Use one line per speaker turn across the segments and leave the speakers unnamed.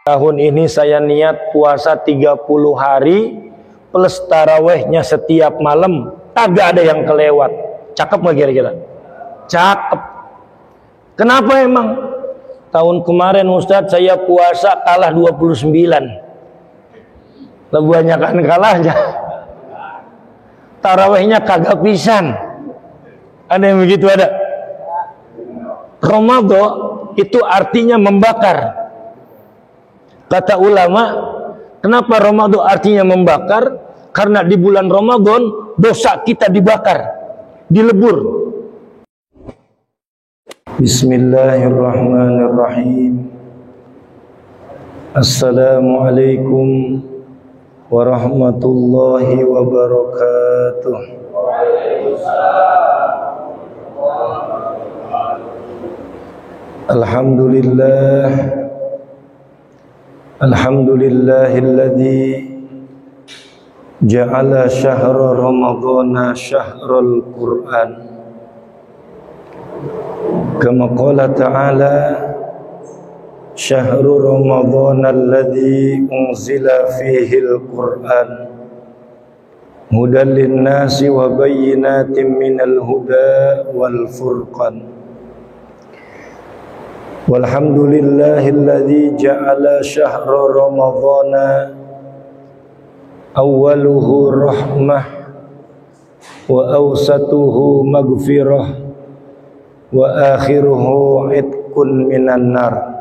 Tahun ini saya niat puasa 30 hari plus tarawehnya setiap malam, kagak ada yang kelewat. Cakep gak kira-kira? Cakep. Kenapa emang? Tahun kemarin Ustadz saya puasa kalah 29. Lebih banyak kan kalahnya. Tarawehnya kagak pisan. Ada yang begitu ada? Ramadan itu artinya membakar. Kata ulama, kenapa Ramadan artinya membakar? Karena di bulan Ramadan dosa kita dibakar, dilebur. Bismillahirrahmanirrahim. Assalamualaikum warahmatullahi wabarakatuh. Alhamdulillah. Alhamdulillahilladzi ja'ala syahra ramadhana syahrul Qur'an. Kama qala ta'ala syahru ramadhana alladzi unzila fihi al-Qur'an hudan lin-nasi wa bayyinatin minal huda wal furqan. Walhamdulillahilladzi ja'ala syahra ramadhana awwaluhu rahmah wa awsatuhu maghfirah wa akhiruhu itqun minan nar.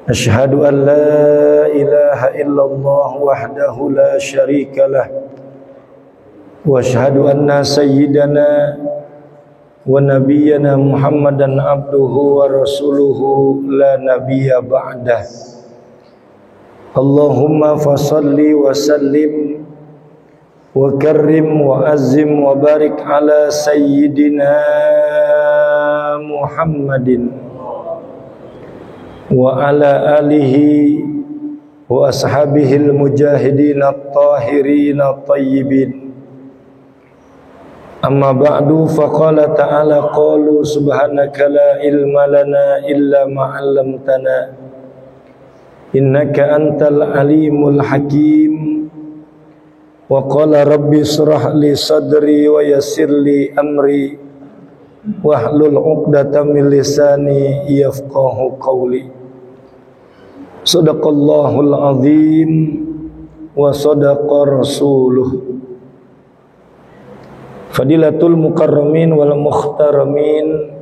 Asyhadu an la ilaha illallah wahdahu la syarika lah wa asyhadu anna sayyidana wa nabiyyana Muhammadan abduhu wa rasuluhu la nabiyya ba'dah. Allahumma fasalli wa sallim wa karrim wa azim wa barik ala sayyidina Muhammadin wa ala alihi wa ashabihil mujahidin at-tahirin at-tayyibin. Amma ba'du, faqala ta'ala qalu subhanaka la ilma lana illa ma 'allamtana innaka antal alimul hakim. Wa qala rabbi shrah li sadri wa yassir li amri wahlul 'uqdatam min lisani yafqahu qawli. Shadaqallahul azim wa shadaqa rasuluh. Fadilatul mukarramin wal mukhtaramin,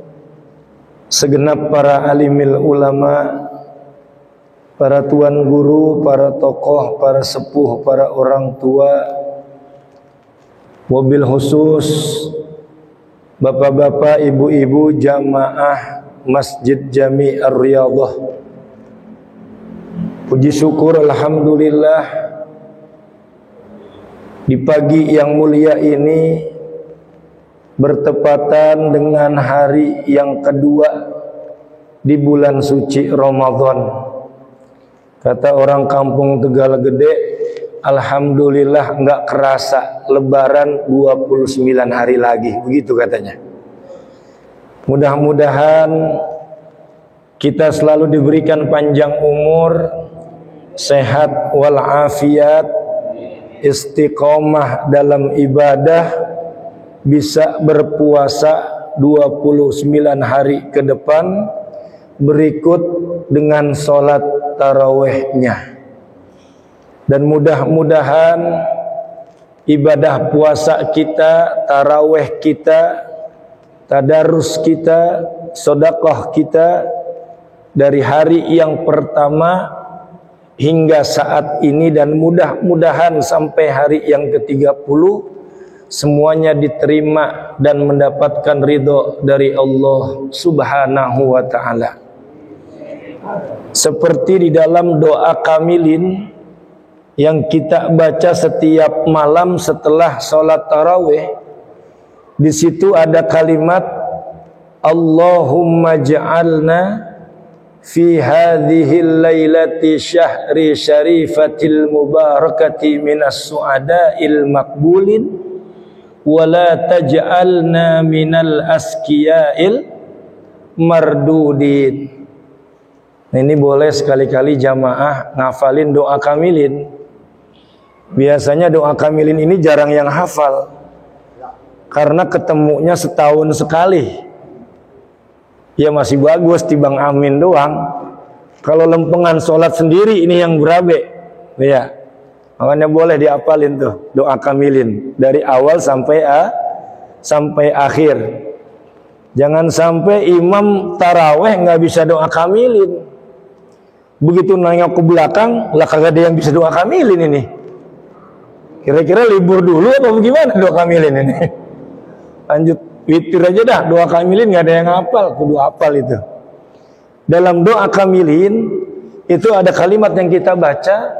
segenap para alimil ulama, para tuan guru, para tokoh, para sepuh, para orang tua, wabil khusus bapak-bapak, ibu-ibu jamaah Masjid Jami Ar-Riyadhah. Puji syukur alhamdulillah, di pagi yang mulia ini bertepatan dengan hari yang kedua di bulan suci Ramadan. Kata orang kampung Tegal Gede, alhamdulillah nggak kerasa lebaran 29 hari lagi, begitu katanya. Mudah-mudahan kita selalu diberikan panjang umur, sehat walafiat, istiqomah dalam ibadah, bisa berpuasa 29 hari ke depan berikut dengan sholat tarawehnya. Dan mudah-mudahan ibadah puasa kita, taraweh kita, tadarus kita, sedekah kita dari hari yang pertama hingga saat ini, dan mudah-mudahan sampai hari yang ke-30 semuanya diterima dan mendapatkan ridho dari Allah Subhanahu wa ta'ala. Seperti di dalam doa kamilin yang kita baca setiap malam setelah sholat tarawih, di situ ada kalimat Allahumma ja'alna fi hadhil lailati syahri syarifatil mubarakati minas su'ada'il maqbulin wala taj'alna minal askiya'il mardudin. Ini boleh sekali-kali jamaah ngafalin doa kamilin. Biasanya doa kamilin ini jarang yang hafal, karena ketemunya setahun sekali. Ya masih bagus tibang amin doang. Kalau lempengan sholat sendiri ini yang berabe. Ya, makanya boleh diapalin tuh doa kamilin dari awal sampai akhir. Jangan sampai imam taraweh nggak bisa doa kamilin. Begitu nengok ke belakang, lah kagak ada yang bisa doa kamilin ini. Kira-kira libur dulu apa bagaimana doa kamilin ini? Lanjut witir aja dah, doa kamilin nggak ada yang hafal, kudu hafal itu. Dalam doa kamilin itu ada kalimat yang kita baca,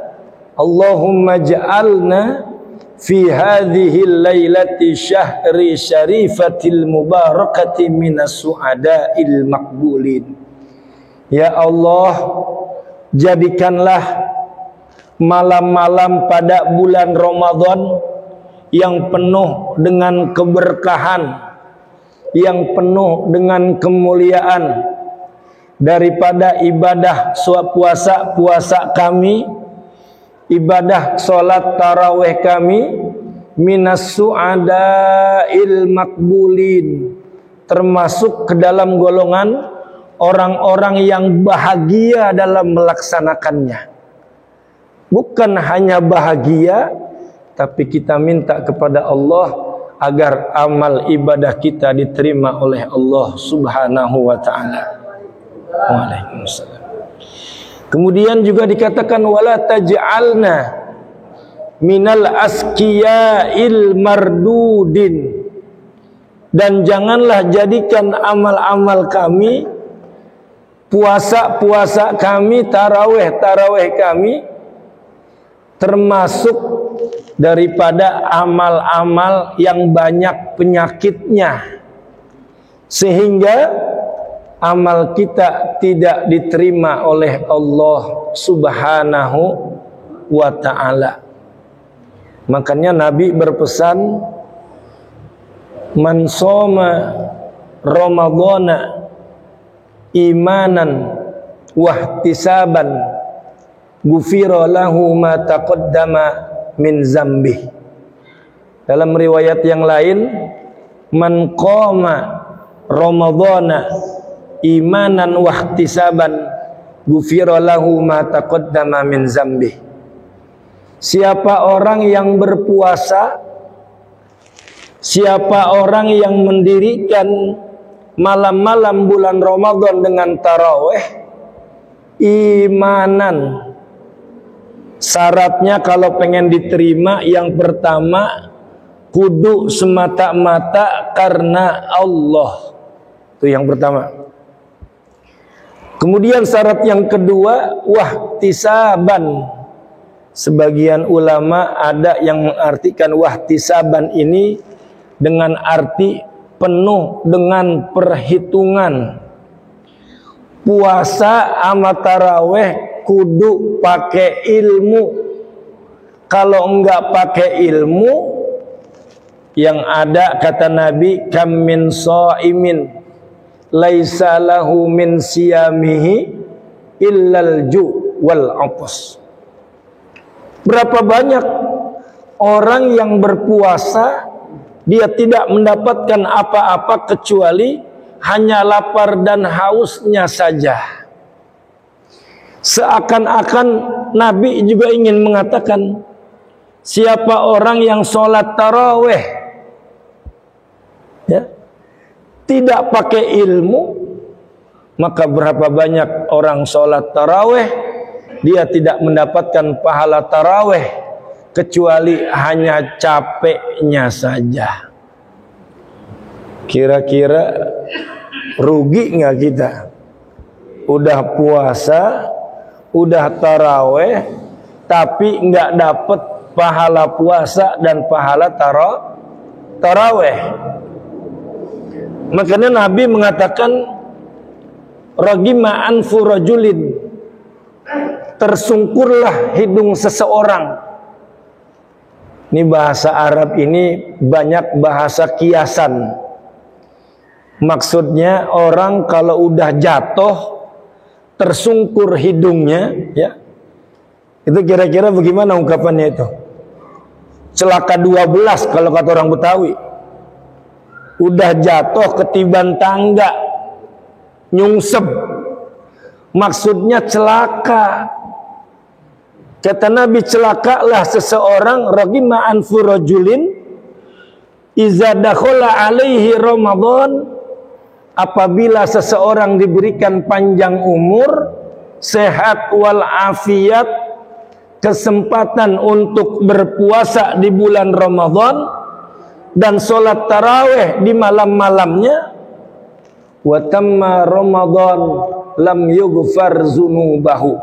Allahumma ja'alna fi hadhihi lailati syahri syarifatil mubarakati minas su'ada'il maqbulin. Ya Allah, jadikanlah malam-malam pada bulan Ramadan yang penuh dengan keberkahan, yang penuh dengan kemuliaan, daripada ibadah puasa kami, ibadah sholat taraweh kami, minas su'ada'il makbulin, termasuk ke dalam golongan orang-orang yang bahagia dalam melaksanakannya. Bukan hanya bahagia, tapi kita minta kepada Allah agar amal ibadah kita diterima oleh Allah Subhanahu wa ta'ala. Waalaikumsalam. Kemudian juga dikatakan wala taj'alna minal askiya'il mardudin, dan janganlah jadikan amal-amal kami, puasa kami, taraweh kami termasuk daripada amal-amal yang banyak penyakitnya, sehingga amal kita tidak diterima oleh Allah Subhanahu wa ta'ala. Makanya Nabi berpesan, man shoma Ramadhana imanan wahtisaban ghufira lahu ma taqaddama min zambih. Dalam riwayat yang lain, man qama Ramadhana imanan wahtisaban ghufira lahu ma taqaddama min zambih. Siapa orang yang berpuasa, siapa orang yang mendirikan malam-malam bulan Ramadan dengan taraweh, imanan, syaratnya kalau pengen diterima yang pertama kudu semata-mata karena Allah. Itu yang pertama. Kemudian syarat yang kedua wahtisaban. Sebagian ulama ada yang mengartikan wahtisaban ini dengan arti penuh dengan perhitungan. Puasa ama taraweh kudu pakai ilmu. Kalau enggak pakai ilmu, yang ada kata Nabi, kam min shaimin laisa lahu min siyamihi illal ju wal atas. Berapa banyak orang yang berpuasa, dia tidak mendapatkan apa-apa kecuali hanya lapar dan hausnya saja. Seakan-akan Nabi juga ingin mengatakan, siapa orang yang sholat taraweh ya, tidak pakai ilmu, maka berapa banyak orang sholat taraweh, dia tidak mendapatkan pahala taraweh kecuali hanya capeknya saja. Kira-kira rugi nggak kita? Udah puasa, udah taraweh, tapi nggak dapat pahala puasa dan pahala taraweh. Makanya Nabi mengatakan, ragima anfu rajulin, tersungkurlah hidung seseorang. Ini bahasa Arab ini banyak bahasa kiasan. Maksudnya orang kalau udah jatuh tersungkur hidungnya, ya. Itu kira-kira bagaimana ungkapannya itu? Celaka 12 kalau kata orang Betawi. Udah jatuh ketiban tangga, nyungsep. Maksudnya celaka. Kata Nabi, celakalah seseorang ragima anfu rajulin iza dakhala alaihi Ramadan, apabila seseorang diberikan panjang umur, sehat wal afiat, kesempatan untuk berpuasa di bulan Ramadan dan sholat tarawih di malam-malamnya, wa tamma Ramadan lam yughfar zunubahu,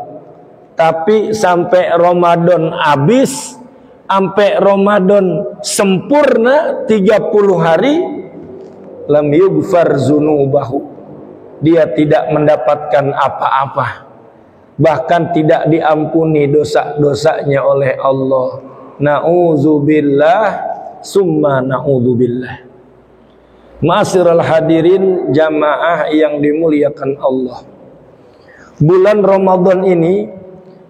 tapi sampai Ramadan habis, sampai Ramadan sempurna 30 hari, lam yughfar zunubahu, dia tidak mendapatkan apa-apa, bahkan tidak diampuni dosa-dosanya oleh Allah. Na'udzubillah summa na'udzubillah. Ma'asyiral hadirin jamaah yang dimuliakan Allah, bulan Ramadan ini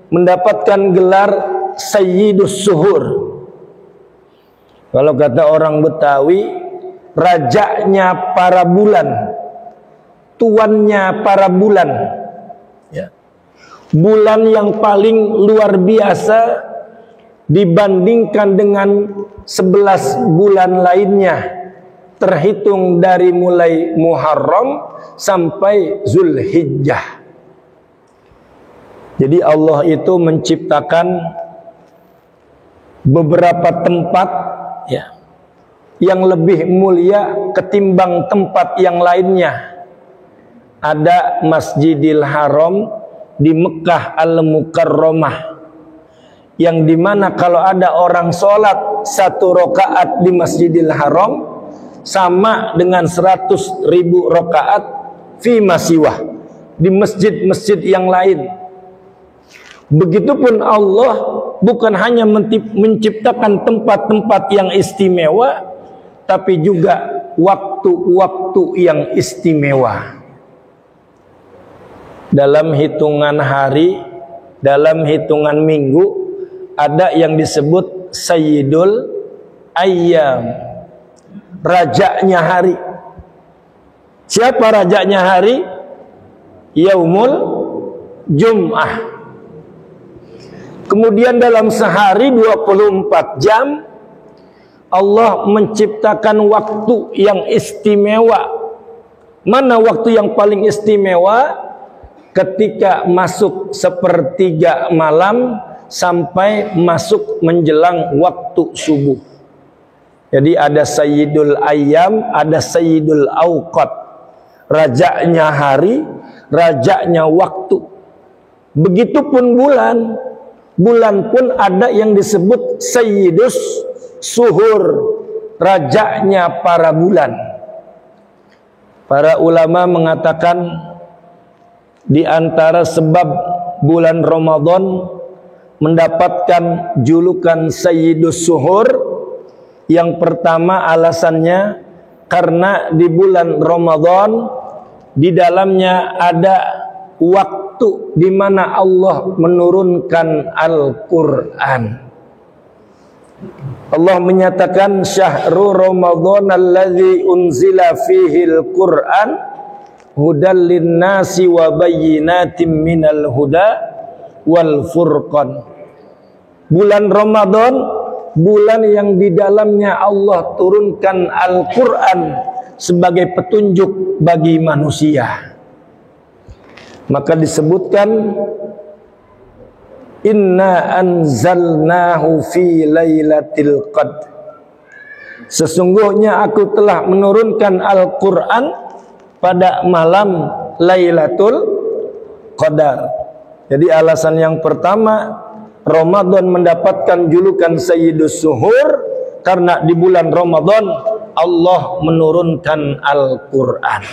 mendapatkan gelar Sayyidus Suhur. Kalau kata orang Betawi, rajanya para bulan, tuannya para bulan, ya. Bulan yang paling luar biasa dibandingkan dengan 11 bulan lainnya, terhitung dari mulai Muharram sampai Zulhijjah. Jadi Allah itu menciptakan beberapa tempat, ya, yang lebih mulia ketimbang tempat yang lainnya. Ada Masjidil Haram di Mekah Al-Mukarramah, yang dimana kalau ada orang sholat 1 rakaat di Masjidil Haram sama dengan 100.000 rakaat fi masiwah, di masjid-masjid yang lain. Begitupun Allah bukan hanya menciptakan tempat-tempat yang istimewa, tapi juga waktu-waktu yang istimewa. Dalam hitungan hari, dalam hitungan minggu, ada yang disebut Sayyidul Ayyam, rajanya hari. Siapa rajanya hari? Yaumul Jum'ah. Kemudian dalam sehari 24 jam Allah menciptakan waktu yang istimewa. Mana waktu yang paling istimewa? Ketika masuk sepertiga malam sampai masuk menjelang waktu subuh. Jadi ada Sayyidul Ayyam, ada Sayyidul Awqat, rajanya hari, rajanya waktu. Begitupun bulan. Bulan pun ada yang disebut Sayyidus Suhur, rajanya para bulan. Para ulama mengatakan di antara sebab bulan Ramadan mendapatkan julukan Sayyidus Suhur, yang pertama alasannya karena di bulan Ramadan di dalamnya ada waktu di mana Allah menurunkan Al-Quran. Allah menyatakan syahrul Ramadan alladzi unzila fihi al-Quran hudal linnasi wa bayyinatin minal huda wal furqan. Bulan Ramadan, bulan yang di dalamnya Allah turunkan Al-Quran sebagai petunjuk bagi manusia. Maka disebutkan inna anzalnahu fi lailatul qadr, sesungguhnya aku telah menurunkan Al-Quran pada malam Lailatul Qadar. Jadi alasan yang pertama, Ramadan mendapatkan julukan Sayyidus Suhur karena di bulan Ramadan Allah menurunkan Al-Quran.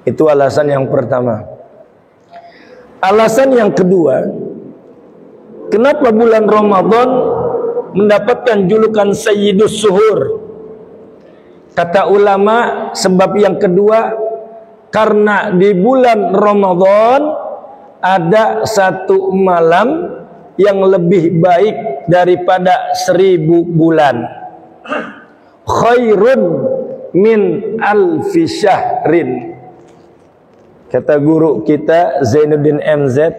Itu alasan yang pertama. Alasan yang kedua, kenapa bulan Ramadan mendapatkan julukan Sayyidus Suhur? Kata ulama, sebab yang kedua, karena di bulan Ramadan ada satu malam yang lebih baik daripada 1000 bulan. Khairun min alfi syahrin. Kata guru kita Zainuddin MZ,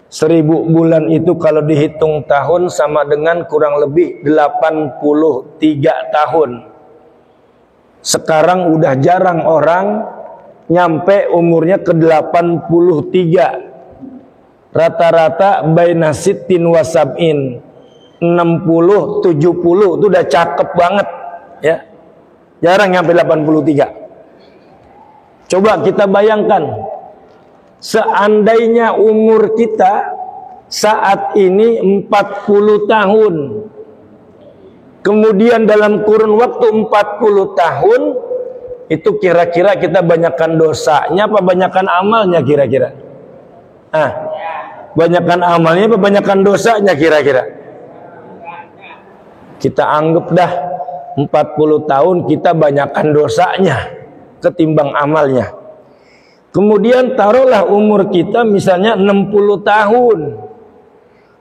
1000 bulan itu kalau dihitung tahun sama dengan kurang lebih 83 tahun. Sekarang udah jarang orang nyampe umurnya ke 83. Rata-rata baina sittin wa sab'in, 60 70 itu udah cakep banget ya. Jarang nyampe 83. Coba kita bayangkan, seandainya umur kita saat ini 40 tahun, kemudian dalam kurun waktu 40 tahun, itu kira-kira kita banyakkan dosanya apa banyakkan amalnya kira-kira? Banyakkan amalnya apa banyakkan dosanya kira-kira? Kita anggap dah 40 tahun kita banyakkan dosanya ketimbang amalnya. Kemudian taruhlah umur kita misalnya 60 tahun.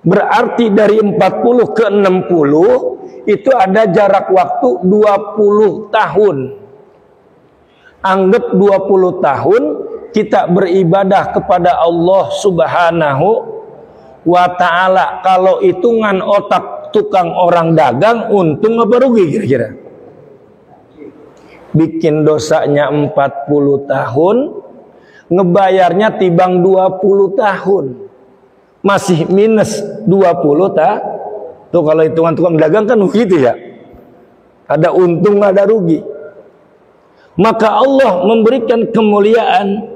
Berarti dari 40 ke 60 itu ada jarak waktu 20 tahun. Anggap 20 tahun kita beribadah kepada Allah Subhanahu wa ta'ala. Kalau hitungan otak tukang orang dagang, untung apa rugi kira-kira? Bikin dosanya 40 tahun, ngebayarnya tibang 20 tahun, masih minus 20 tuh kalau hitungan tukang dagang kan begitu ya, ada untung ada rugi. Maka Allah memberikan kemuliaan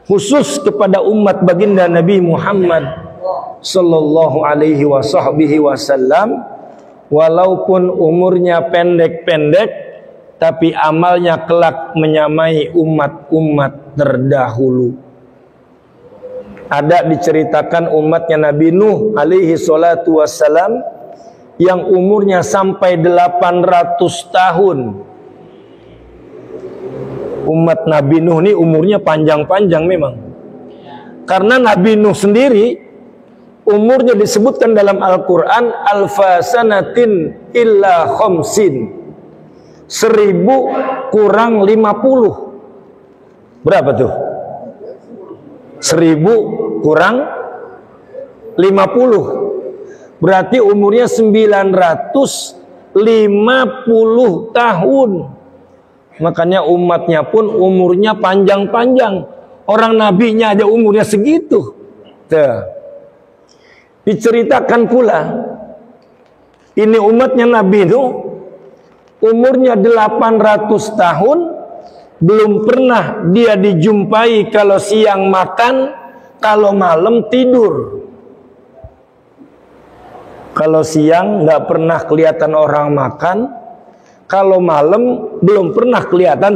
khusus kepada umat baginda Nabi Muhammad sallallahu alaihi wasallam, walaupun umurnya pendek-pendek, tapi amalnya kelak menyamai umat-umat terdahulu. Ada diceritakan umatnya Nabi Nuh alaihi salatu wassalam yang umurnya sampai 800 tahun. Umat Nabi Nuh ini umurnya panjang-panjang memang. Karena Nabi Nuh sendiri umurnya disebutkan dalam Al-Quran alfasanatin illa khamsin, 1000 kurang 50. Berapa tuh? 1000 kurang 50. Berarti umurnya 950 tahun. Makanya umatnya pun umurnya panjang-panjang. Orang nabinya aja umurnya segitu. Tuh. Diceritakan pula, ini umatnya Nabi itu umurnya 800 tahun, belum pernah dia dijumpai kalau siang makan, kalau malam tidur. Kalau siang nggak pernah kelihatan orang makan, kalau malam belum pernah kelihatan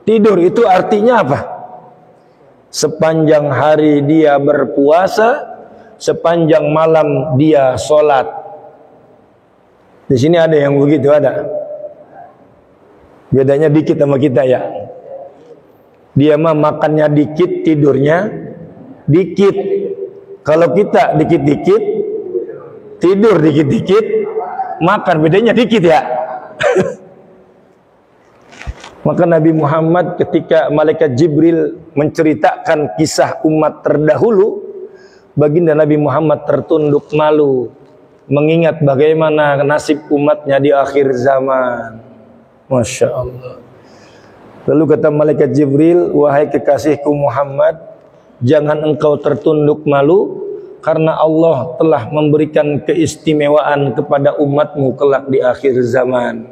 tidur. Itu artinya apa? Sepanjang hari dia berpuasa, sepanjang malam dia sholat. Di sini ada yang begitu, ada. Bedanya dikit sama kita ya. Dia mah makannya dikit, tidurnya dikit. Kalau kita dikit-dikit, tidur dikit-dikit, makan bedanya dikit ya. Maka Nabi Muhammad ketika malaikat Jibril menceritakan kisah umat terdahulu, baginda Nabi Muhammad tertunduk malu mengingat bagaimana nasib umatnya di akhir zaman. Masya Allah. Lalu kata malaikat Jibril, wahai kekasihku Muhammad, jangan engkau tertunduk malu, karena Allah telah memberikan keistimewaan kepada umatmu kelak di akhir zaman.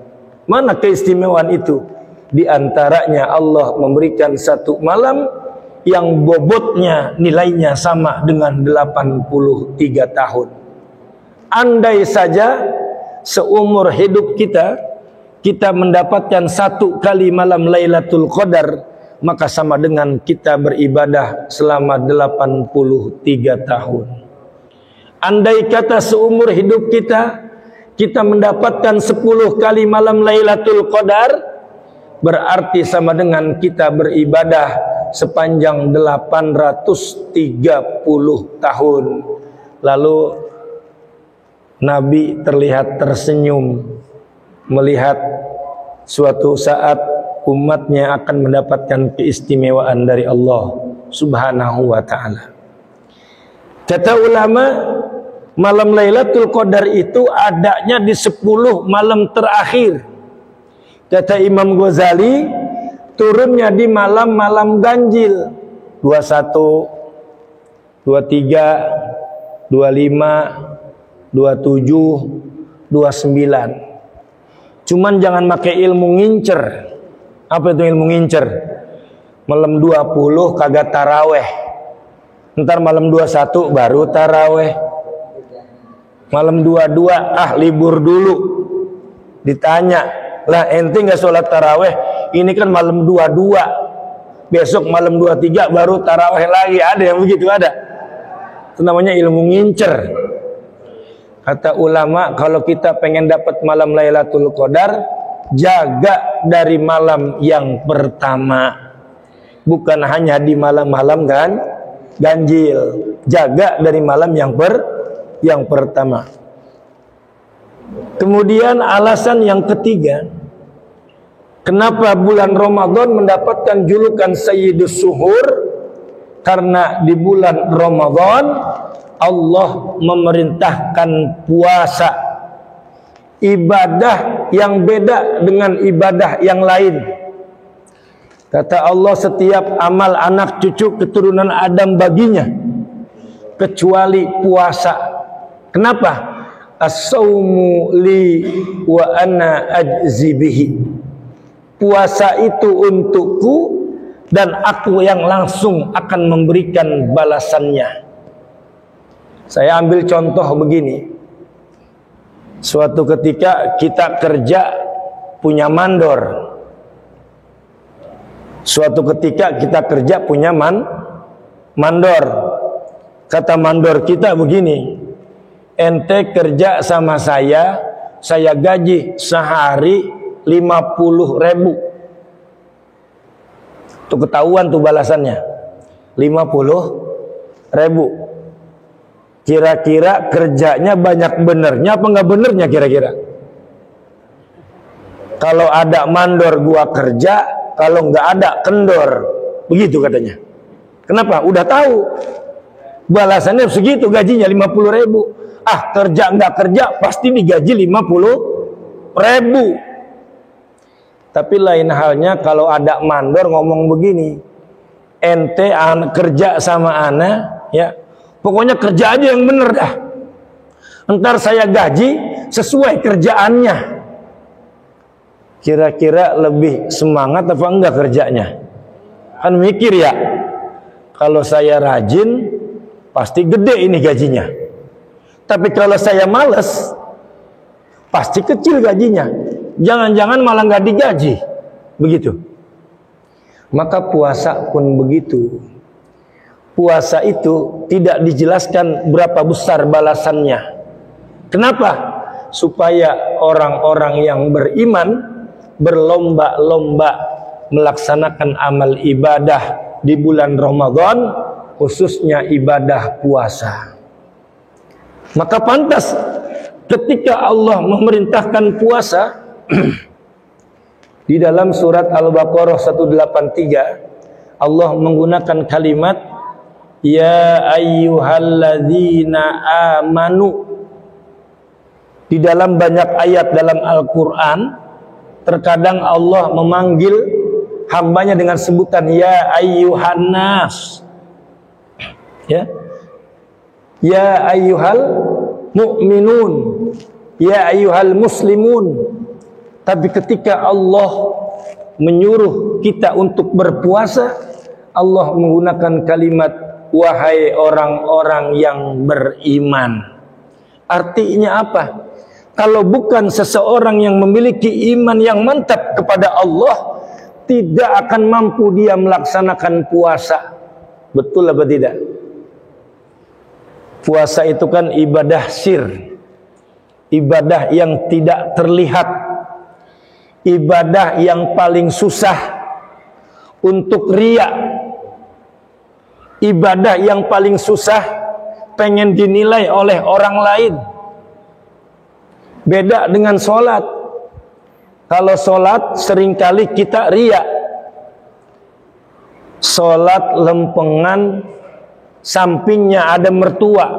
Mana keistimewaan itu? Di antaranya Allah memberikan satu malam yang bobotnya nilainya sama dengan 83 tahun. Andai saja seumur hidup kita mendapatkan satu kali malam Lailatul Qadar, maka sama dengan kita beribadah selama 83 tahun. Andai kata seumur hidup kita mendapatkan 10 kali malam Lailatul Qadar, berarti sama dengan kita beribadah sepanjang 830 tahun. Lalu Nabi terlihat tersenyum melihat suatu saat umatnya akan mendapatkan keistimewaan dari Allah Subhanahu wa ta'ala. Kata ulama, malam Lailatul Qadar itu adanya di 10 malam terakhir. Kata Imam Ghazali, turunnya di malam-malam ganjil 21, 23, 25, 27, 29. Cuman jangan pakai ilmu ngincer. Apa itu ilmu ngincer? Malam 20 kagak taraweh. Ntar malam 21 baru taraweh. Malam 22 libur dulu. Ditanya, lah ente nggak sholat taraweh? Ini kan malam 22. Besok malam 23 baru taraweh lagi. Ada yang begitu? Ada. Itu namanya ilmu ngincer. Kata ulama, kalau kita pengen dapat malam Lailatul Qadar, jaga dari malam yang pertama. Bukan hanya di malam-malam kan ganjil. Jaga dari malam yang pertama. Kemudian alasan yang ketiga, kenapa bulan Ramadan mendapatkan julukan Sayyidus Suhur? Karena di bulan Ramadan Allah memerintahkan puasa, ibadah yang beda dengan ibadah yang lain. Kata Allah, setiap amal anak cucu keturunan Adam baginya kecuali puasa. Kenapa? As-sawmu li wa ana ajzi bihi. Puasa itu untukku dan aku yang langsung akan memberikan balasannya. Saya ambil contoh begini. Suatu ketika kita kerja punya mandor. Suatu ketika kita kerja punya mandor. Kata mandor kita begini, ente kerja sama saya gaji sehari 50.000. Tuh ketahuan tuh balasannya, 50.000. Kira-kira kerjanya banyak benernya apa nggak benernya kira-kira? Kalau ada mandor gua kerja, kalau nggak ada kendor, begitu katanya. Kenapa? Udah tahu balasannya segitu, gajinya 50.000. Kerja nggak kerja pasti digaji 50.000. Tapi lain halnya kalau ada mandor ngomong begini, ente kerja sama ana, ya pokoknya kerja aja yang bener dah. Ntar saya gaji sesuai kerjaannya. Kira-kira lebih semangat apa enggak kerjanya? Kan mikir ya, kalau saya rajin pasti gede ini gajinya. Tapi kalau saya males pasti kecil gajinya. Jangan-jangan malah nggak digaji. Begitu. Maka puasa pun begitu. Puasa itu tidak dijelaskan berapa besar balasannya. Kenapa? Supaya orang-orang yang beriman berlomba-lomba melaksanakan amal ibadah di bulan Ramadan, khususnya ibadah puasa. Maka pantas ketika Allah memerintahkan puasa di dalam surat Al-Baqarah 183, Allah menggunakan kalimat ya ayyuhalladzina amanu. Di dalam banyak ayat dalam Al-Quran, terkadang Allah memanggil hambanya dengan sebutan ya ayyuhannas, ya ayyuhal mu'minun, ya ayyuhal muslimun. Tapi ketika Allah menyuruh kita untuk berpuasa, Allah menggunakan kalimat wahai orang-orang yang beriman. Artinya apa? Kalau bukan seseorang yang memiliki iman yang mantap kepada Allah, tidak akan mampu dia melaksanakan puasa. Betul apa tidak? Puasa itu kan ibadah sir, ibadah yang tidak terlihat, ibadah yang paling susah untuk riya, ibadah yang paling susah pengen dinilai oleh orang lain. Beda dengan sholat. Kalau sholat seringkali kita riya. Sholat lempengan, sampingnya ada mertua,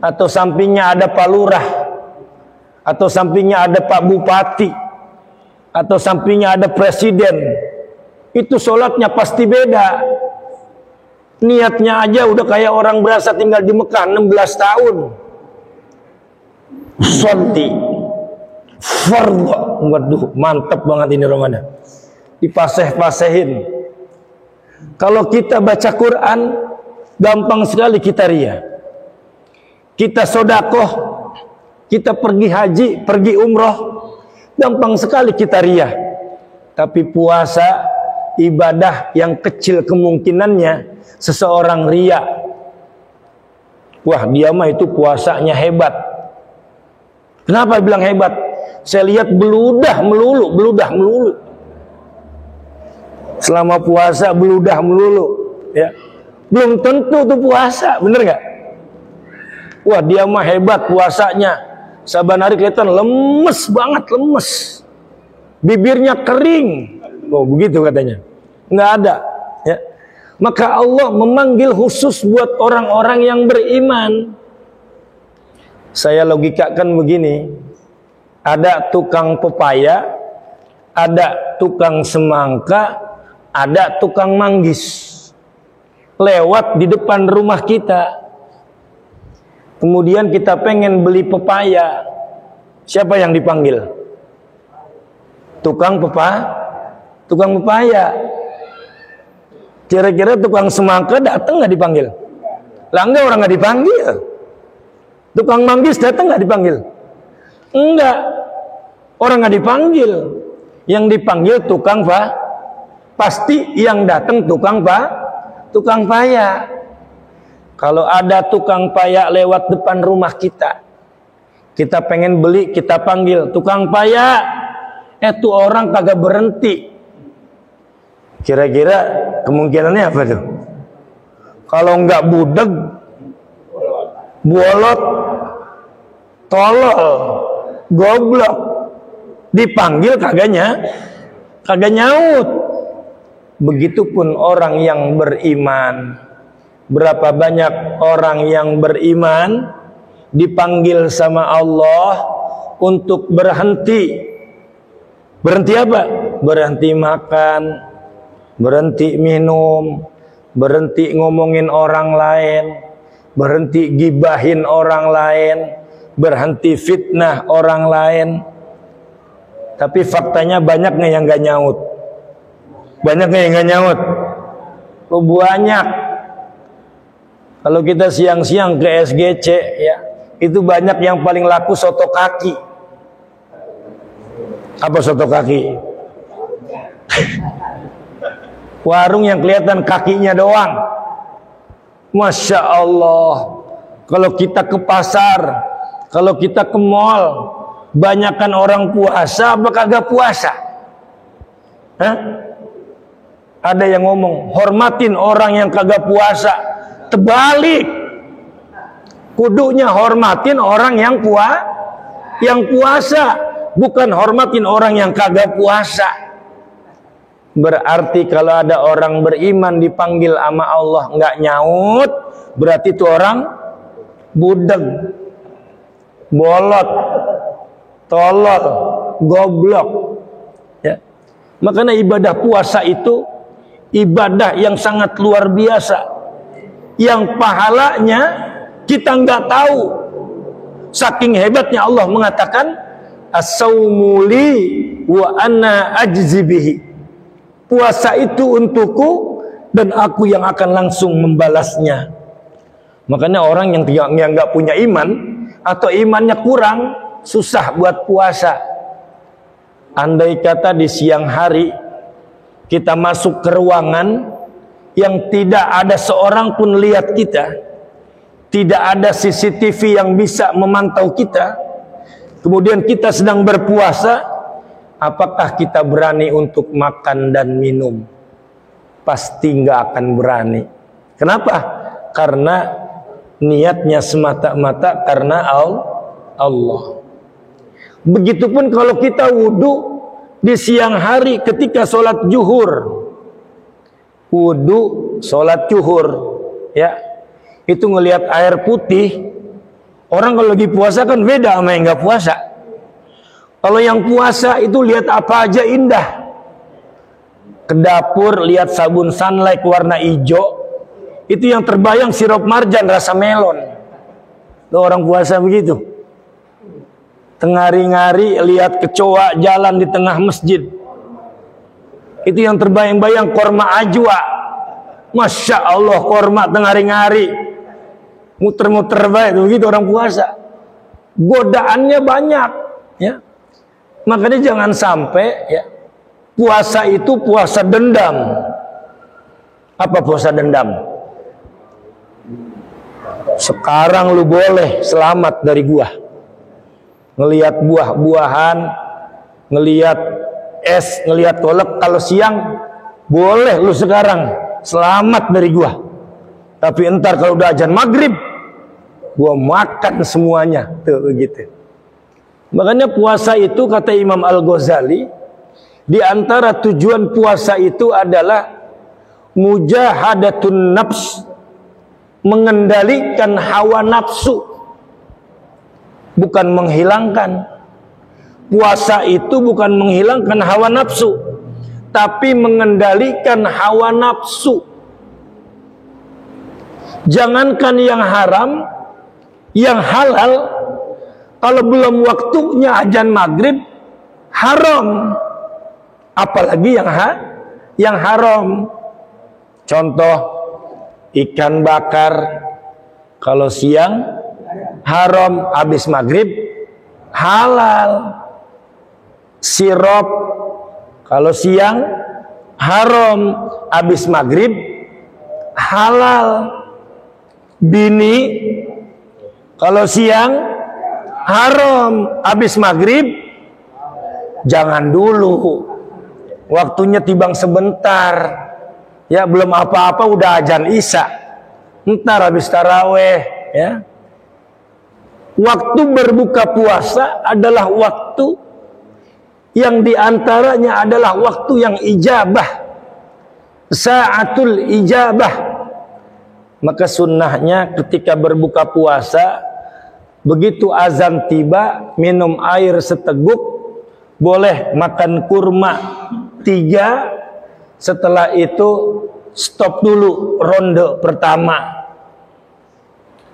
atau sampingnya ada Pak Lurah, atau sampingnya ada Pak Bupati, atau sampingnya ada Presiden. Itu sholatnya pasti beda. Niatnya aja udah kayak orang berasa tinggal di Mekah 16 tahun. Sholti fardhu. Waduh, mantap banget ini Ramadan. Dipaseh-pasehin. Kalau kita baca Quran, gampang sekali kita riya. Kita sodakoh, kita pergi haji, pergi umroh, gampang sekali kita riya. Tapi puasa, ibadah yang kecil kemungkinannya seseorang riya. Wah, dia mah itu puasanya hebat. Kenapa bilang hebat? Saya lihat beludah melulu. Selama puasa beludah melulu, ya. Belum tentu tuh puasa, bener nggak? Wah, dia mah hebat puasanya. Saban hari kelihatan lemes banget, lemes. Bibirnya kering. Oh, begitu katanya. Nggak ada, ya. Maka Allah memanggil khusus buat orang-orang yang beriman. Saya logikakan begini. Ada tukang pepaya, ada tukang semangka, ada tukang manggis. Lewat di depan rumah kita. Kemudian kita pengen beli pepaya. Siapa yang dipanggil? Tukang pepaya. Kira-kira tukang semangka datang nggak dipanggil? Lah enggak, orang nggak dipanggil. Tukang manggis datang nggak dipanggil? Enggak, orang nggak dipanggil. Yang dipanggil tukang pasti yang datang tukang paya. Kalau ada tukang paya lewat depan rumah kita, kita pengen beli, kita panggil tukang paya. Itu orang kagak berhenti. Kira-kira kemungkinannya apa tuh? Kalau nggak budeg, bolot, tolol, goblok, dipanggil kagak nyaut. Begitupun orang yang beriman. Berapa banyak orang yang beriman dipanggil sama Allah untuk berhenti. Berhenti apa? Berhenti makan, berhenti minum, berhenti ngomongin orang lain, berhenti gibahin orang lain, berhenti fitnah orang lain. Tapi faktanya banyak nggak yang nggak nyaut? Banyak nggak yang nggak nyaut? Oh, banyak. Kalau kita siang-siang ke SGC, ya, itu banyak yang paling laku soto kaki. Apa soto kaki? Warung yang kelihatan kakinya doang. Masya Allah. Kalau kita ke pasar, kalau kita ke mall, banyakan orang puasa apa kagak puasa? Hah? Ada yang ngomong, hormatin orang yang kagak puasa. Terbalik. Kudunya hormatin orang yang puasa, bukan hormatin orang yang kagak puasa. Berarti kalau ada orang beriman dipanggil sama Allah nggak nyaut, berarti itu orang budeg, bolot, tolol, goblok. Ya. Makanya ibadah puasa itu ibadah yang sangat luar biasa, yang pahalanya kita nggak tahu. Saking hebatnya Allah mengatakan as-saumu li wa ana ajzi bihi. Puasa itu untukku dan aku yang akan langsung membalasnya. Makanya orang yang nggak punya iman atau imannya kurang, susah buat puasa. Andai kata di siang hari kita masuk ke ruangan yang tidak ada seorang pun lihat kita, tidak ada CCTV yang bisa memantau kita, kemudian kita sedang berpuasa, apakah kita berani untuk makan dan minum? Pasti nggak akan berani. Kenapa? Karena niatnya semata-mata karena Allah. Begitupun kalau kita wudu di siang hari ketika sholat zuhur, wudu sholat zuhur, ya, itu ngelihat air putih. Orang kalau lagi puasa kan beda sama yang nggak puasa. Kalau yang puasa itu lihat apa aja indah. Ke dapur lihat sabun Sunlight warna hijau, itu yang terbayang sirup marjan rasa melon. Tuh orang puasa begitu. Tengari-ngari lihat kecoa jalan di tengah masjid, itu yang terbayang-bayang korma ajwa. Masya Allah, korma tengari-ngari, muter-muter baik, begitu orang puasa. Godaannya banyak, ya. Makanya jangan sampai, ya, puasa itu puasa dendam. Apa puasa dendam? Sekarang lu boleh selamat dari gua. Ngelihat buah-buahan, ngelihat es, ngelihat kolak. Kalau siang boleh lu sekarang selamat dari gua. Tapi entar kalau udah azan maghrib, gua makan semuanya. Tuh begitu. Makanya puasa itu kata Imam Al-Ghazali, di antara tujuan puasa itu adalah mujahadatun nafs, mengendalikan hawa nafsu, bukan menghilangkan. Puasa itu bukan menghilangkan hawa nafsu, tapi mengendalikan hawa nafsu. Jangankan yang haram, yang halal, kalau belum waktunya azan maghrib haram, apalagi yang haram. Contoh, ikan bakar kalau siang haram, habis maghrib halal. Sirup kalau siang haram, habis maghrib halal. Bini kalau siang haram, habis maghrib jangan dulu, waktunya tibang sebentar, ya, belum apa-apa udah azan isya, ntar habis taraweh, ya. Waktu berbuka puasa adalah waktu yang diantaranya adalah waktu yang ijabah, sa'atul ijabah. Maka sunnahnya ketika berbuka puasa, begitu azan tiba, minum air seteguk, boleh makan kurma 3, setelah itu stop dulu ronde pertama,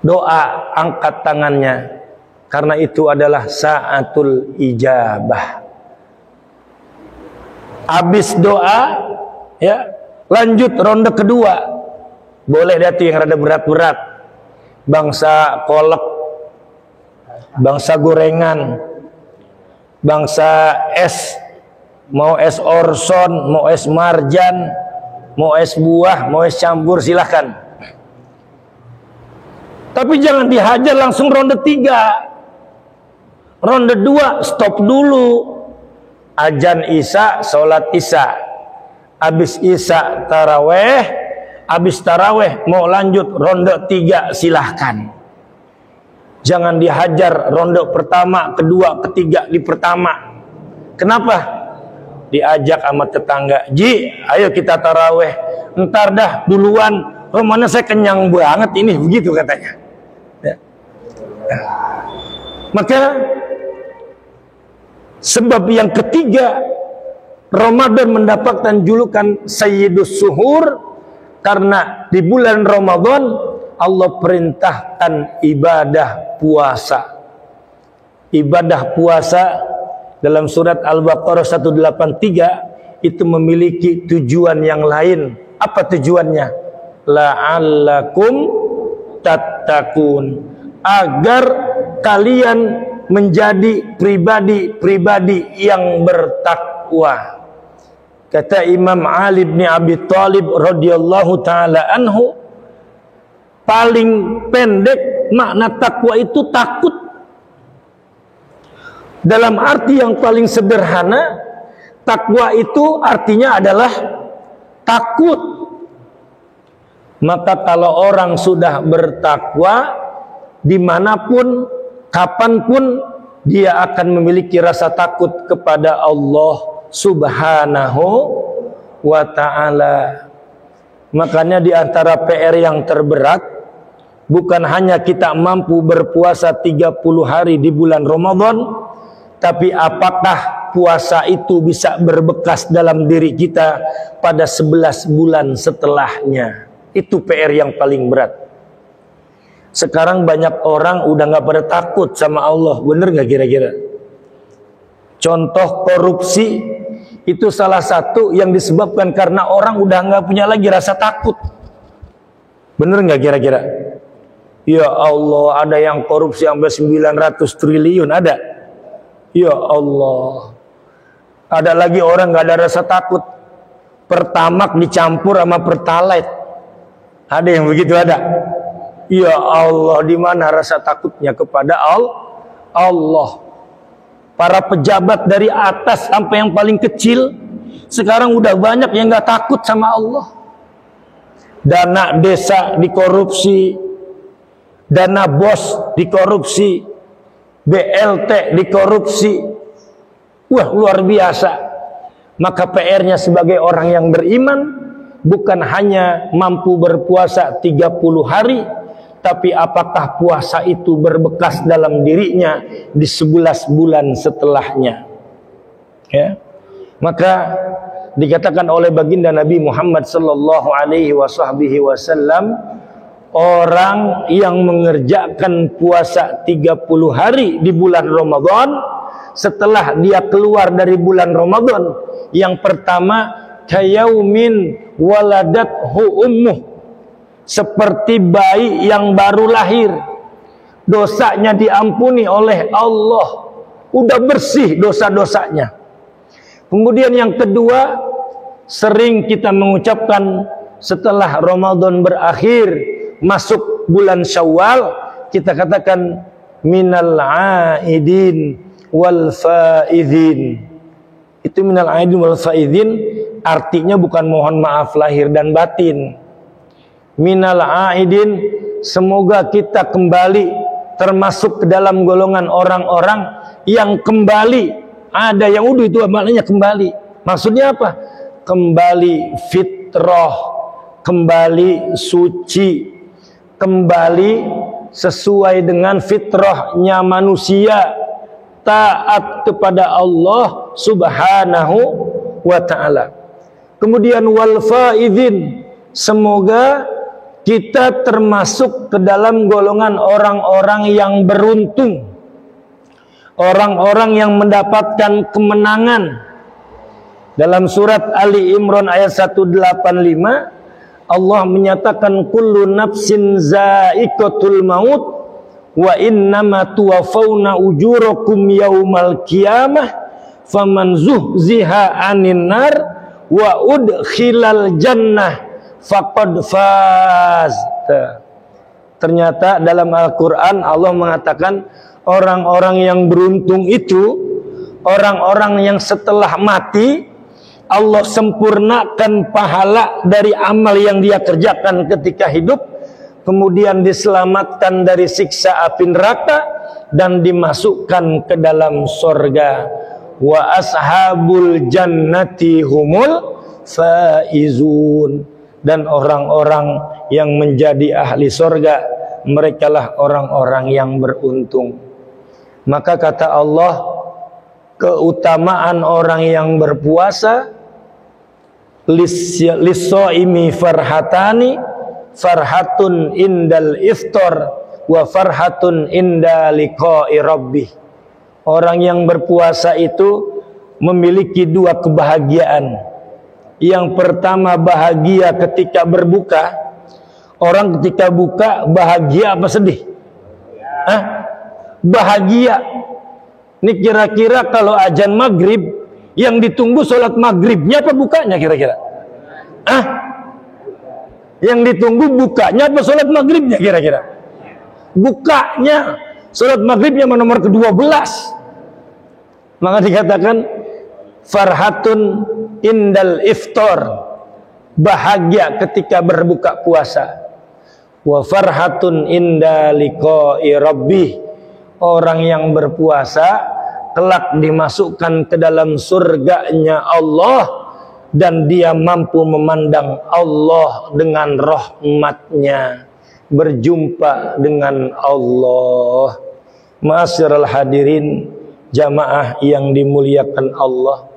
doa, angkat tangannya, karena itu adalah sa'atul ijabah. Habis doa, ya, lanjut ronde kedua. Boleh dah tuh yang rada berat-berat, bangsa kolak, bangsa gorengan, bangsa es, mau es orson, mau es marjan, mau es buah, mau es campur, silahkan. Tapi jangan dihajar langsung ronde 3. Ronde 2 stop dulu, azan isya, sholat isya, habis isya taraweh, habis taraweh mau lanjut ronde 3, silahkan. Jangan dihajar ronde pertama, kedua, ketiga di pertama. Kenapa? Diajak sama tetangga, Ji, ayo kita taraweh, ntar dah duluan, mana saya kenyang banget ini, begitu katanya, ya. Maka sebab yang ketiga, Ramadan mendapatkan julukan Sayyidus Suhur, karena di bulan Ramadan Allah perintahkan ibadah puasa. Ibadah puasa dalam surat Al-Baqarah 183 itu memiliki tujuan yang lain. Apa tujuannya? La'allakum tattaqun, agar kalian menjadi pribadi-pribadi yang bertakwa. Kata Imam Ali bin Abi Thalib radhiyallahu taala anhu, paling pendek makna takwa itu takut. Dalam arti yang paling sederhana, takwa itu artinya adalah takut. Maka kalau orang sudah bertakwa, dimanapun, kapanpun, dia akan memiliki rasa takut kepada Allah Subhanahu wa ta'ala. Makanya di antara PR yang terberat, bukan hanya kita mampu berpuasa 30 hari di bulan Ramadan, tapi apakah puasa itu bisa berbekas dalam diri kita pada 11 bulan setelahnya. Itu PR yang paling berat. Sekarang banyak orang udah gak pada takut sama Allah. Bener gak kira-kira? Contoh korupsi itu salah satu yang disebabkan karena orang udah gak punya lagi rasa takut. Bener gak kira-kira? Ya Allah, ada yang korupsi sampai 900 triliun, ada? Ya Allah. Ada lagi orang gak ada rasa takut, Pertamak dicampur sama Pertalite. Ada yang begitu, ada? Ya Allah, di mana rasa takutnya kepada Allah? Para pejabat dari atas sampai yang paling kecil sekarang udah banyak yang gak takut sama Allah. Dana desa dikorupsi, dana bos dikorupsi, BLT dikorupsi. Wah, luar biasa. Maka PR-nya sebagai orang yang beriman bukan hanya mampu berpuasa 30 hari, tapi apakah puasa itu berbekas dalam dirinya di 11 bulan setelahnya. Ya. Maka dikatakan oleh baginda Nabi Muhammad sallallahu alaihi wasallam, orang yang mengerjakan puasa 30 hari di bulan Ramadan, setelah dia keluar dari bulan Ramadan, yang pertama kayaumin waladathu ummuh, seperti bayi yang baru lahir, dosanya diampuni oleh Allah, udah bersih dosa-dosanya. Kemudian yang kedua, sering kita mengucapkan setelah Ramadan berakhir masuk bulan Syawal, kita katakan minal aidin wal faizin. Itu minal aidin wal faizin artinya bukan mohon maaf lahir dan batin. Minal aidin, semoga kita kembali termasuk ke dalam golongan orang-orang yang kembali. Ada yang udah itu maknanya kembali. Maksudnya apa? Kembali fitrah, kembali suci, kembali sesuai dengan fitrahnya manusia, taat kepada Allah Subhanahu wa ta'ala. Kemudian wal faizin, semoga kita termasuk ke dalam golongan orang-orang yang beruntung, orang-orang yang mendapatkan kemenangan. Dalam surat Ali Imran ayat 185, Allah menyatakan kullu nafsin za'iqatul maut wa innama tuwaffawna ujurakum yaumal qiyamah faman zuhziha 'anil nar wa udkhilal jannah faqad faz. Ternyata dalam Al-Qur'an Allah mengatakan orang-orang yang beruntung itu orang-orang yang setelah mati Allah sempurnakan pahala dari amal yang dia kerjakan ketika hidup, kemudian diselamatkan dari siksa api neraka dan dimasukkan ke dalam surga. Wa ashabul jannati humul faizun, dan orang-orang yang menjadi ahli surga merekalah orang-orang yang beruntung. Maka kata Allah, keutamaan orang yang berpuasa, lis-shaimi farhatani, farhatun indal iftar wa farhatun inda liqa'i rabbih. Orang yang berpuasa itu memiliki dua kebahagiaan. Yang pertama bahagia ketika berbuka. Orang ketika buka bahagia apa sedih? Bahagia. Ini kira-kira kalau azan maghrib yang ditunggu sholat maghribnya apa bukanya kira-kira? Yang ditunggu bukanya apa sholat maghribnya kira-kira? Bukanya. Sholat maghribnya nomor ke-12. Maka dikatakan farhatun indal iftar, bahagia ketika berbuka puasa. Wa farhatun inda liqa'i rabbih, orang yang berpuasa kelak dimasukkan ke dalam surganya Allah dan dia mampu memandang Allah dengan rahmatnya, berjumpa dengan Allah. Ma'asyiral hadirin, jamaah yang dimuliakan Allah,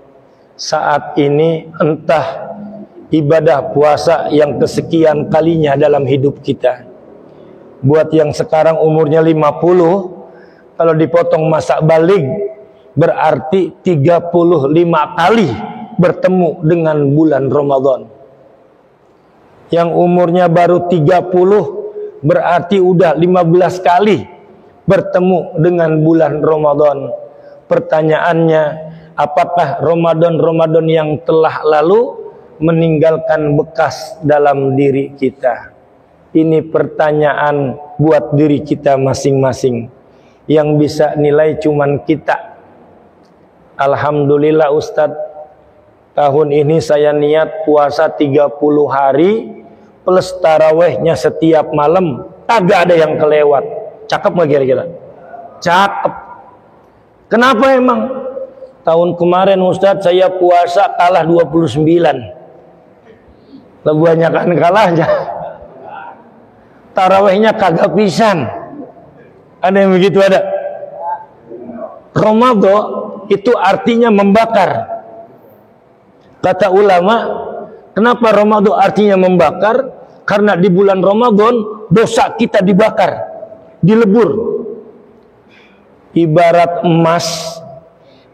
saat ini entah ibadah puasa yang kesekian kalinya dalam hidup kita. Buat yang sekarang umurnya 50, kalau dipotong masa baligh berarti 35 kali bertemu dengan bulan Ramadan. Yang umurnya baru 30 berarti udah 15 kali bertemu dengan bulan Ramadan. Pertanyaannya, apakah Ramadan yang telah lalu meninggalkan bekas dalam diri kita? Ini pertanyaan buat diri kita masing-masing. Yang bisa nilai cuman kita. Alhamdulillah Ustadz, tahun ini saya niat puasa 30 hari plus tarawehnya setiap malam, kagak ada yang kelewat. Cakep gak kira-kira? Cakep. Kenapa emang? Tahun kemarin Ustadz saya puasa kalah 29. Lebih banyak kan kalahnya. Tarawehnya kagak pisan. Ada yang begitu ada? Ramadan itu artinya membakar. Kata ulama, kenapa Ramadan artinya membakar? Karena di bulan Ramadan dosa kita dibakar, dilebur. Ibarat emas,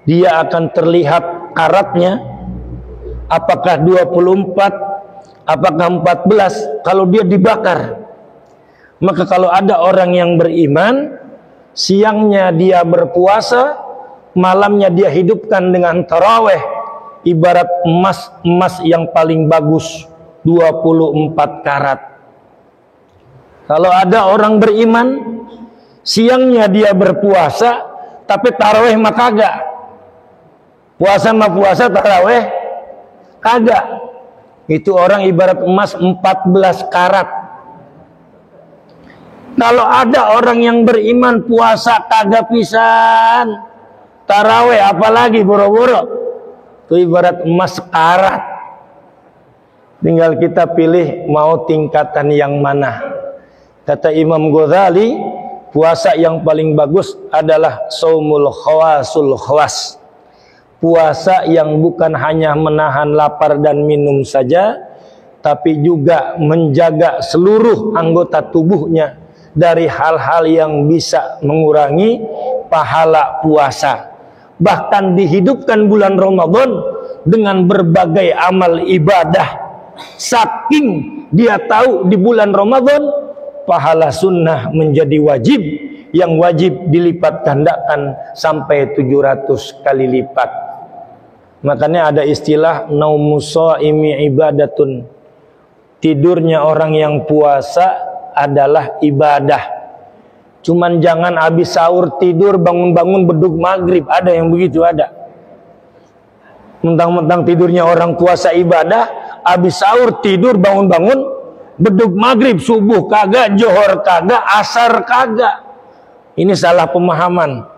dia akan terlihat karatnya, apakah 24, apakah 14, kalau dia dibakar. Maka kalau ada orang yang beriman, siangnya dia berpuasa, malamnya dia hidupkan dengan taraweh, ibarat emas yang paling bagus, 24 karat. Kalau ada orang beriman, siangnya dia berpuasa, tapi taraweh mah kagak. Puasa mah puasa, taraweh kagak. Itu orang ibarat emas 14 karat. Kalau ada orang yang beriman puasa kagak pisan, taraweh apalagi boro-boro, itu ibarat emas karat. Tinggal kita pilih mau tingkatan yang mana. Kata Imam Ghazali, puasa yang paling bagus adalah shaumul khawasul khawas. Puasa yang bukan hanya menahan lapar dan minum saja, tapi juga menjaga seluruh anggota tubuhnya dari hal-hal yang bisa mengurangi pahala puasa. Bahkan dihidupkan bulan Ramadan dengan berbagai amal ibadah. Saking dia tahu di bulan Ramadan pahala sunnah menjadi wajib, yang wajib dilipat gandakan sampai 700 kali lipat. Makanya ada istilah naumus shaimi ibadatun. Tidurnya orang yang puasa adalah ibadah. Cuman jangan habis sahur tidur, bangun-bangun bedug maghrib. Ada yang begitu, ada. Mentang-mentang tidurnya orang puasa ibadah, habis sahur tidur, bangun-bangun bedug maghrib, subuh kagak, johor kagak, asar kagak. Ini salah pemahaman.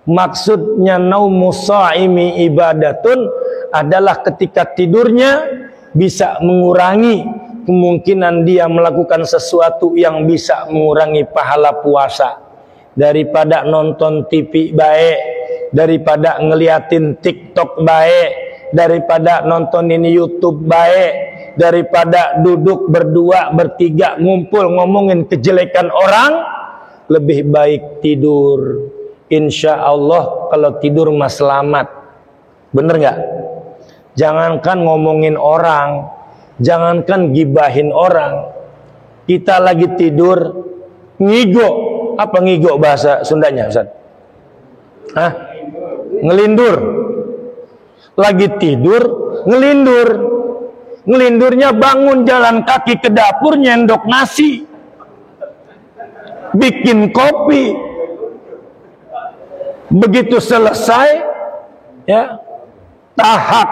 Maksudnya naumus shaimi ibadatun adalah ketika tidurnya bisa mengurangi kemungkinan dia melakukan sesuatu yang bisa mengurangi pahala puasa. Daripada nonton TV baik, daripada ngeliatin TikTok baik, daripada nontonin YouTube baik, daripada duduk berdua bertiga ngumpul ngomongin kejelekan orang, lebih baik tidur. Insya Allah kalau tidur mah selamat. Bener nggak? Jangankan ngomongin orang, jangankan gibahin orang, kita lagi tidur ngigo. Apa ngigo bahasa Sundanya, Ustaz? Hah? Ngelindur. Lagi tidur ngelindur. Ngelindurnya bangun jalan kaki ke dapur nyendok nasi, bikin kopi. Begitu selesai, ya, tahak,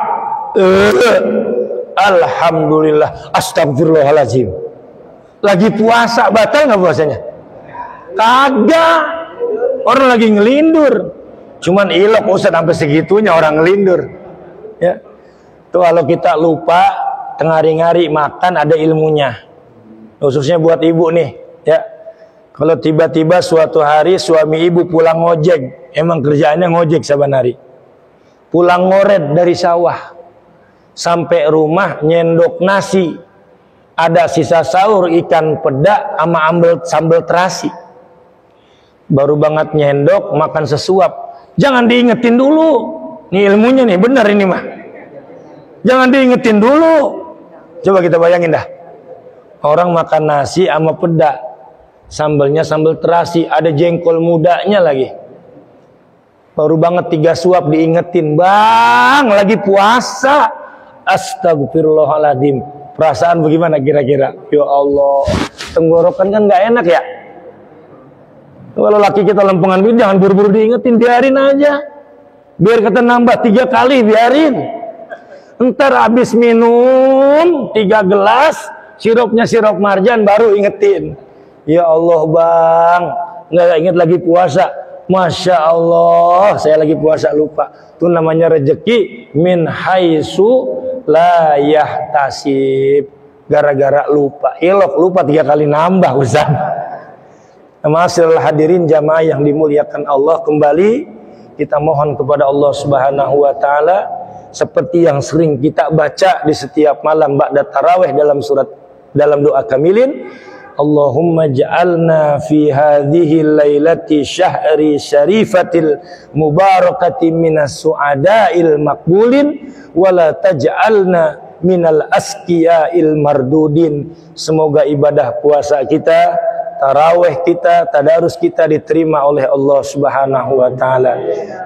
alhamdulillah, astagfirullahaladzim. Lagi puasa batal nggak puasanya? Kagak. Orang lagi ngelindur. Cuman ilok Ustaz sampai segitunya orang ngelindur. Ya. Tuh kalau kita lupa tengari-ngari makan ada ilmunya. Khususnya buat ibu nih, ya. Kalau tiba-tiba suatu hari suami ibu pulang ngojek, emang kerjaannya ngojek saban hari. Pulang ngoret dari sawah. Sampai rumah nyendok nasi. Ada sisa sahur ikan peda sama sambal terasi. Baru banget nyendok makan sesuap. Jangan diingetin dulu. Ini ilmunya nih, benar ini mah. Jangan diingetin dulu. Coba kita bayangin dah. Orang makan nasi sama peda. Sambalnya sambal terasi, ada jengkol mudanya lagi. Baru banget 3 suap diingetin, "Bang, lagi puasa." Astagfirullahaladzim. Perasaan bagaimana kira-kira? Ya Allah, tenggorokan kan nggak enak ya. Kalau laki kita lempengan duit, jangan buru-buru diingetin, biarin aja. Biar kata nambah 3 kali, biarin. Ntar habis minum 3 gelas, sirupnya sirup marjan, baru ingetin. Ya Allah bang, nggak inget lagi puasa. Masya Allah, saya lagi puasa lupa. Itu namanya rezeki min haitsu la yahtasib. Gara-gara lupa. Ilok lupa 3 kali nambah Ustaz. Ma'asyiral hadirin jamaah yang dimuliakan Allah, kembali kita mohon kepada Allah Subhanahu wa taala seperti yang sering kita baca di setiap malam ba'da tarawih dalam doa kamilin. Allahumma ja'alna fi hadhihi lailati syahri syarifatil mubarakati minas su'ada'il maqbulin wala taj'alna minal asqiya'il mardudin. Semoga ibadah puasa kita, tarawih kita, tadarus kita diterima oleh Allah Subhanahu wa taala.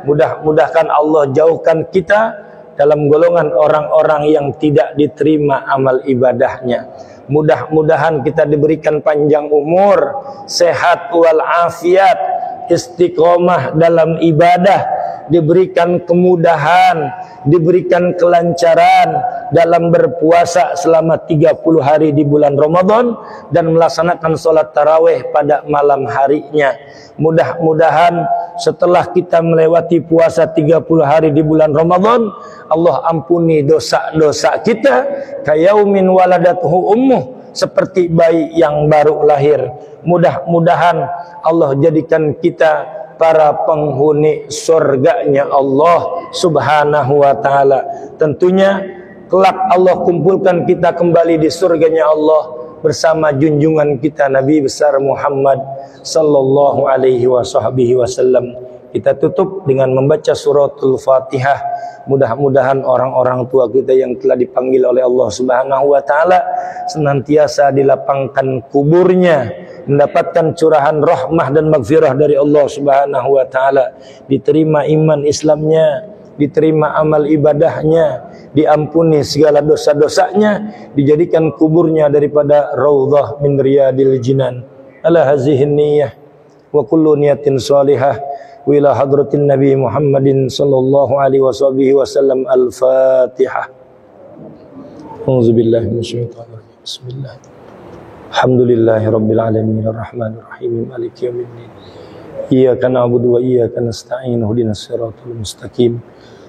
Mudah-mudahan Allah jauhkan kita dalam golongan orang-orang yang tidak diterima amal ibadahnya. Mudah-mudahan kita diberikan panjang umur, sehat walafiat, istiqomah dalam ibadah, diberikan kemudahan, diberikan kelancaran dalam berpuasa selama 30 hari di bulan Ramadan dan melaksanakan sholat tarawih pada malam harinya. Mudah-mudahan setelah kita melewati puasa 30 hari di bulan Ramadan, Allah ampuni dosa-dosa kita kayaumin waladathu ummuh, seperti bayi yang baru lahir. Mudah-mudahan Allah jadikan kita para penghuni surganya Allah Subhanahu wa taala. Tentunya kelak Allah kumpulkan kita kembali di surganya Allah bersama junjungan kita Nabi besar Muhammad sallallahu alaihi wasallam. Kita tutup dengan membaca suratul Fatihah. Mudah-mudahan orang-orang tua kita yang telah dipanggil oleh Allah Subhanahu wa taala senantiasa dilapangkan kuburnya, mendapatkan curahan rahmah dan maghfirah dari Allah Subhanahu wa taala, diterima iman Islamnya, diterima amal ibadahnya, diampuni segala dosa-dosanya, dijadikan kuburnya daripada raudhah min riyadil jinan. Ala hazihi niyyah wa kullu niyatin shalihah wa ila hadratin Nabi Muhammadin sallallahu alaihi wasallam. Al-Fatihah. A'udzubillahi minasyaitonir rajim. Bismillah. Alhamdulillahirabbil alamin arrahmanir rahim maliki yaumiddin. Iyyaka na'budu wa iyyaka nasta'in ihdinas siratal mustaqim.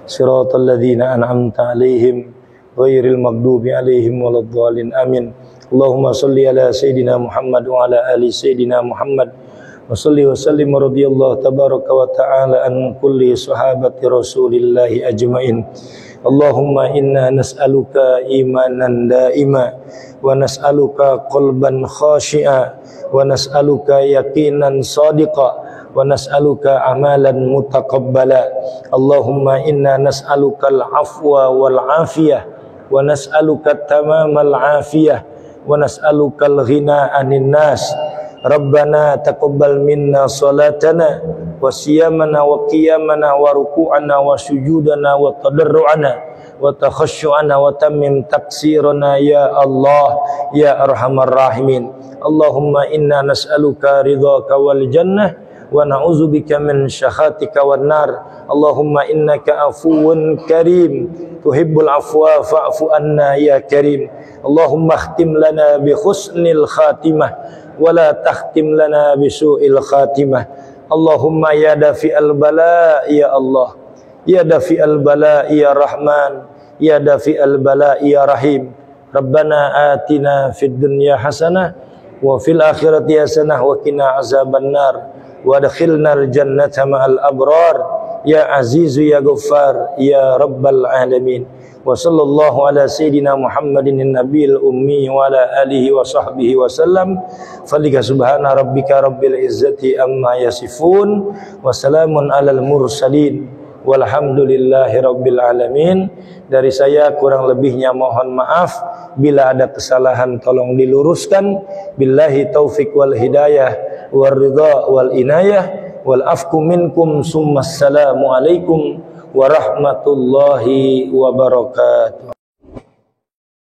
Siratal ladzina an'amta 'alaihim ghairil maghdubi 'alaihim waladdallin. Amin. Allahumma shalli ala sayidina Muhammad wa ala ali sayidina Muhammad. Wa salli wa sallim radhiyallahu tabaraka wa ta'ala an kulli sahabati Rasulillahi ajmain. Allahumma inna nas'aluka imanan daima wa nas'aluka qalban khashi'a wa nas'aluka yaqinan sadiqa wa nas'aluka amalan mutaqabbala. Allahumma inna nas'aluka al-afwa wal afiyah wa nas'aluka tamamal afiyah wa nas'aluka al-ghina 'anil nas. Rabbana taqabbal minna salatana wa siyamana wa qiyamana wa ruku'ana wa sujudana wa tadarru'ana wa takhashu'ana wa tammim taqsirana ya Allah ya arhamar rahimin. Allahumma inna nas'aluka ridhaka wal jannah wa na'udzubika min syakhatika wan nar. Allahumma innaka afuwun karim tuhibbul afwa fa'fu anna ya karim. Allahumma khtim lana bi husnil khatimah wa la takhtim lana bi su'il khatimah. Allahumma ya dafi'al bala ya Allah, ya dafi'al bala ya Rahman, ya dafi'al bala ya Rahim. Rabbana atina fid dunya hasanah wa fil akhirati hasanah wa qina azaban nar wa adkhilnal jannata ma'al abrar ya azizu ya ghaffar ya rabbal alamin. Wa sallallahu ala sayyidina Muhammadin nabiyil ummi wa ala alihi wa sahbihi wa sallam. Falika subhana rabbika rabbil izzati amma yasifun wa salamun alal mursalin walhamdulillahi rabbil alamin. Dari saya kurang lebihnya mohon maaf. Bila ada kesalahan tolong diluruskan. Billahi taufiq wal hidayah wal ridha wal inayah wal afku minkum summa assalamu alaikum warahmatullahi wabarakatuh.